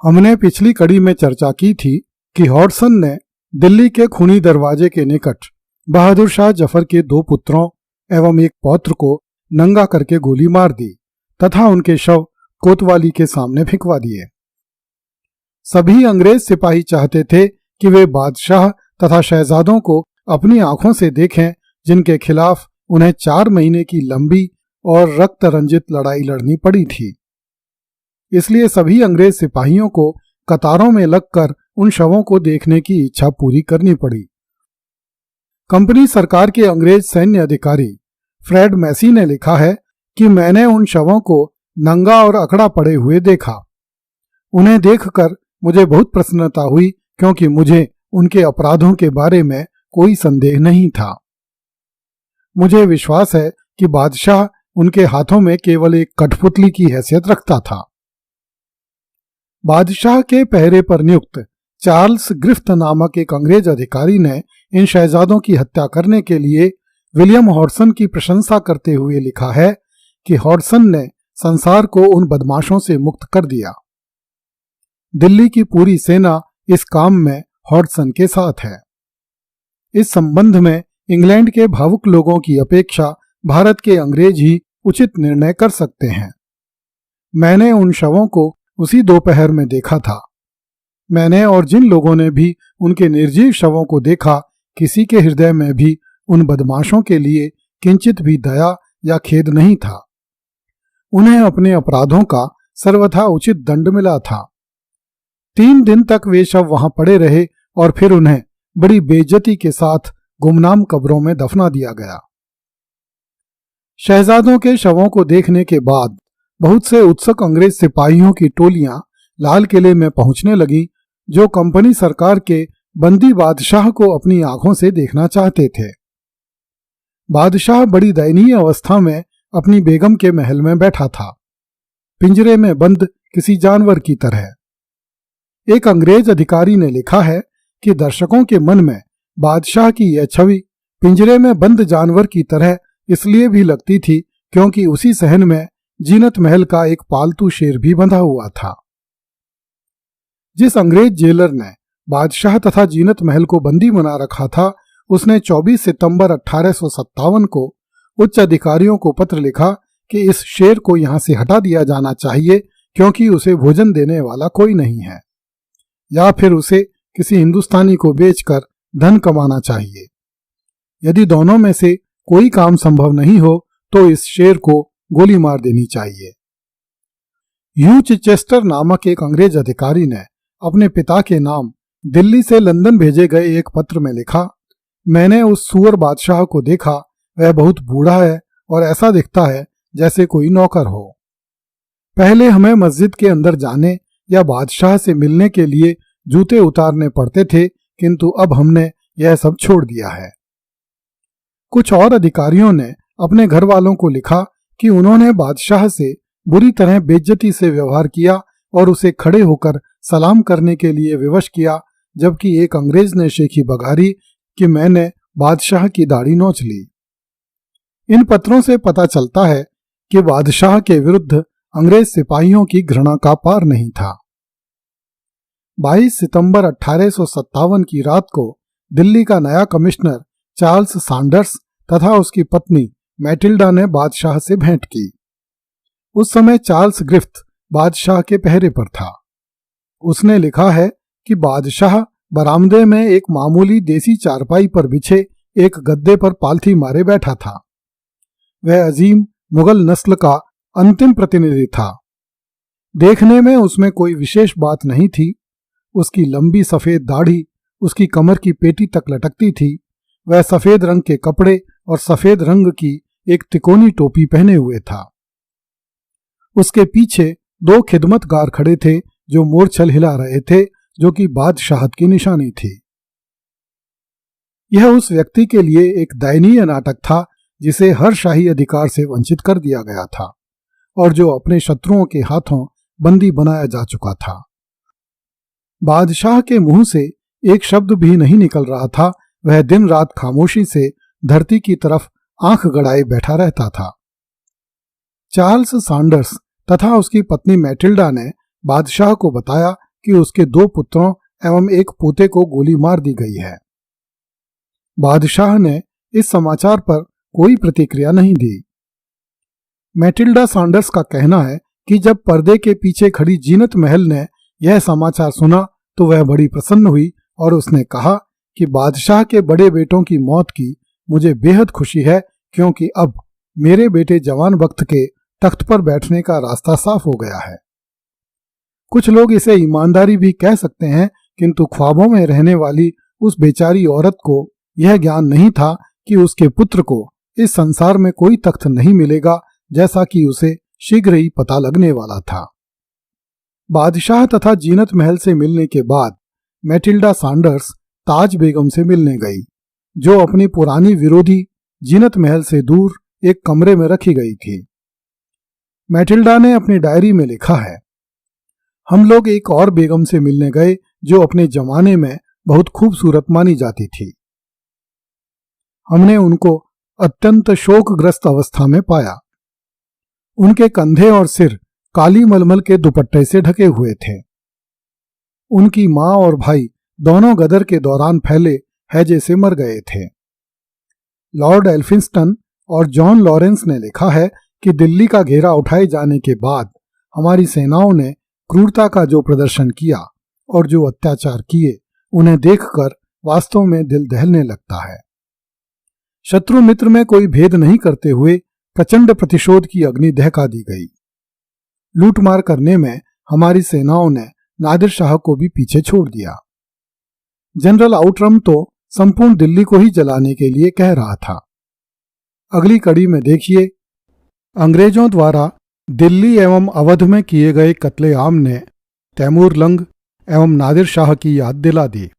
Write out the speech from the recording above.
हमने पिछली कड़ी में चर्चा की थी कि हॉडसन ने दिल्ली के खूनी दरवाजे के निकट बहादुर शाह जफर के 2 पुत्रों एवं एक पौत्र को नंगा करके गोली मार दी तथा उनके शव कोतवाली के सामने फेंकवा दिए। सभी अंग्रेज सिपाही चाहते थे कि वे बादशाह तथा शहजादों को अपनी आंखों से देखें, जिनके खिलाफ उन्हें 4 महीने की लंबी और रक्त रंजित लड़ाई लड़नी पड़ी थी। इसलिए सभी अंग्रेज सिपाहियों को कतारों में लगकर उन शवों को देखने की इच्छा पूरी करनी पड़ी। कंपनी सरकार के अंग्रेज सैन्य अधिकारी फ्रेड मैसी ने लिखा है कि मैंने उन शवों को नंगा और अकड़ा पड़े हुए देखा। उन्हें देखकर मुझे बहुत प्रसन्नता हुई, क्योंकि मुझे उनके अपराधों के बारे में कोई संदेह नहीं था। मुझे विश्वास है कि बादशाह उनके हाथों में केवल एक कठपुतली की हैसियत रखता था। बादशाह के पहरे पर नियुक्त चार्ल्स ग्रिफ्थ नामक एक अंग्रेज अधिकारी ने इन शहजादों की हत्या करने के लिए विलियम हॉडसन की प्रशंसा करते हुए लिखा है कि हॉडसन ने संसार को उन बदमाशों से मुक्त कर दिया। दिल्ली की पूरी सेना इस काम में हॉडसन के साथ है। इस संबंध में इंग्लैंड के भावुक लोगों की अपेक्षा भारत के अंग्रेज ही उचित निर्णय कर सकते हैं। मैंने उन शवों को उसी दोपहर में देखा था। मैंने और जिन लोगों ने भी उनके निर्जीव शवों को देखा, किसी के हृदय में भी उन बदमाशों के लिए किंचित भी दया या खेद नहीं था। उन्हें अपने अपराधों का सर्वथा उचित दंड मिला था। 3 दिन तक वे शव वहां पड़े रहे और फिर उन्हें बड़ी बेइज्जती के साथ गुमनाम कब्रों में दफना दिया गया। शहजादों के शवों को देखने के बाद बहुत से उत्सुक अंग्रेज सिपाहियों की टोलियां लाल किले में पहुंचने लगी, जो कंपनी सरकार के बंदी बादशाह को अपनी आंखों से देखना चाहते थे। बादशाह बड़ी दयनीय अवस्था में अपनी बेगम के महल में बैठा था, पिंजरे में बंद किसी जानवर की तरह। एक अंग्रेज अधिकारी ने लिखा है कि दर्शकों के मन में बादशाह की यह छवि पिंजरे में बंद जानवर की तरह इसलिए भी लगती थी क्योंकि उसी सहन में जीनत महल का एक पालतू शेर भी बंधा हुआ था। जिस अंग्रेज जेलर ने बादशाह तथा जीनत महल को बंदी बना रखा था, उसने 24 सितंबर 1857 को उच्च अधिकारियों को पत्र लिखा कि इस शेर को यहां से हटा दिया जाना चाहिए, क्योंकि उसे भोजन देने वाला कोई नहीं है, या फिर उसे किसी हिंदुस्तानी को बेचकर धन कमाना चाहिए। यदि दोनों में से कोई काम संभव नहीं हो तो इस शेर को गोली मार देनी चाहिए। ह्यू चिचेस्टर नामक एक अंग्रेज अधिकारी ने अपने पिता के नाम दिल्ली से लंदन भेजे गए एक पत्र में लिखा, मैंने उस सुअर बादशाह को देखा, वह बहुत बूढ़ा है और ऐसा दिखता है जैसे कोई नौकर हो। पहले हमें मस्जिद के अंदर जाने या बादशाह से मिलने के लिए जूते उतारने पड़ते थे, किंतु अब हमने यह सब छोड़ दिया है। कुछ और अधिकारियों ने अपने घर वालों को लिखा कि उन्होंने बादशाह से बुरी तरह बेइज्जती से व्यवहार किया और उसे खड़े होकर सलाम करने के लिए विवश किया, जबकि एक अंग्रेज ने शेखी बघारी कि मैंने बादशाह की दाढ़ी नोच ली। इन पत्रों से पता चलता है कि बादशाह के विरुद्ध अंग्रेज सिपाहियों की घृणा का पार नहीं था। 22 सितंबर 1857 की रात को दिल्ली का नया कमिश्नर चार्ल्स सैंडर्स तथा उसकी पत्नी मैटिल्डा ने बादशाह से भेंट की। उस समय चार्ल्स ग्रिफ्थ बादशाह के पहरे पर था। उसने लिखा है कि बादशाह बरामदे में एक मामूली देसी चारपाई पर बिछे एक गद्दे पर पालथी मारे बैठा था। वह अजीम मुगल नस्ल का अंतिम प्रतिनिधि था। देखने में उसमें कोई विशेष बात नहीं थी। उसकी लंबी सफेद दाढ़ी उसकी कमर की पेटी तक लटकती थी। वह सफेद रंग के कपड़े और सफेद रंग की एक तिकोनी टोपी पहने हुए था। उसके पीछे 2 खिदमतगार खड़े थे जो मोरछल हिला रहे थे, जो कि बादशाहत की निशानी थी। यह उस व्यक्ति के लिए एक दयनीय नाटक था जिसे हर शाही अधिकार से वंचित कर दिया गया था और जो अपने शत्रुओं के हाथों बंदी बनाया जा चुका था। बादशाह के मुंह से एक शब्द भी नहीं निकल रहा था। वह दिन रात खामोशी से धरती की तरफ आंख गड़ाए बैठा रहता था। चार्ल्स सैंडर्स तथा उसकी पत्नी मैटिल्डा ने बादशाह को बताया कि उसके 2 पुत्रों एवं एक पोते को गोली मार दी गई है। बादशाह ने इस समाचार पर कोई प्रतिक्रिया नहीं दी। मैटिल्डा सैंडर्स का कहना है कि जब पर्दे के पीछे खड़ी जीनत महल ने यह समाचार सुना तो वह बड़ी प्रसन्न हुई और उसने कहा कि बादशाह के बड़े बेटों की मौत की मुझे बेहद खुशी है, क्योंकि अब मेरे बेटे जवान वक्त के तख्त पर बैठने का रास्ता साफ हो गया है। कुछ लोग इसे ईमानदारी भी कह सकते हैं, किंतु ख्वाबों में रहने वाली उस बेचारी औरत को यह ज्ञान नहीं था कि उसके पुत्र को इस संसार में कोई तख्त नहीं मिलेगा, जैसा कि उसे शीघ्र ही पता लगने वाला था। बादशाह तथा जीनत महल से मिलने के बाद मैटिल्डा सैंडर्स ताज बेगम से मिलने गई, जो अपनी पुरानी विरोधी जीनत महल से दूर एक कमरे में रखी गई थी। मैटिल्डा ने अपनी डायरी में लिखा है, हम लोग एक और बेगम से मिलने गए जो अपने जमाने में बहुत खूबसूरत मानी जाती थी। हमने उनको अत्यंत शोकग्रस्त अवस्था में पाया। उनके कंधे और सिर काली मलमल के दुपट्टे से ढके हुए थे। उनकी मां और भाई दोनों गदर के दौरान फैले हैजे से मर गए थे। लॉर्ड एल्फिंस्टन और जॉन लॉरेंस ने लिखा है कि दिल्ली का घेरा उठाए जाने के बाद हमारी सेनाओं ने क्रूरता का जो प्रदर्शन किया और जो अत्याचार किए, उन्हें देखकर वास्तव में दिल दहलने लगता है। शत्रु मित्र में कोई भेद नहीं करते हुए प्रचंड प्रतिशोध की अग्नि दहका दी गई। लूटमार करने में हमारी सेनाओं ने नादिर शाह को भी पीछे छोड़ दिया। जनरल आउटरम तो संपूर्ण दिल्ली को ही जलाने के लिए कह रहा था। अगली कड़ी में देखिए, अंग्रेजों द्वारा दिल्ली एवं अवध में किए गए कत्लेआम ने तैमूर लंग एवं नादिर शाह की याद दिला दी।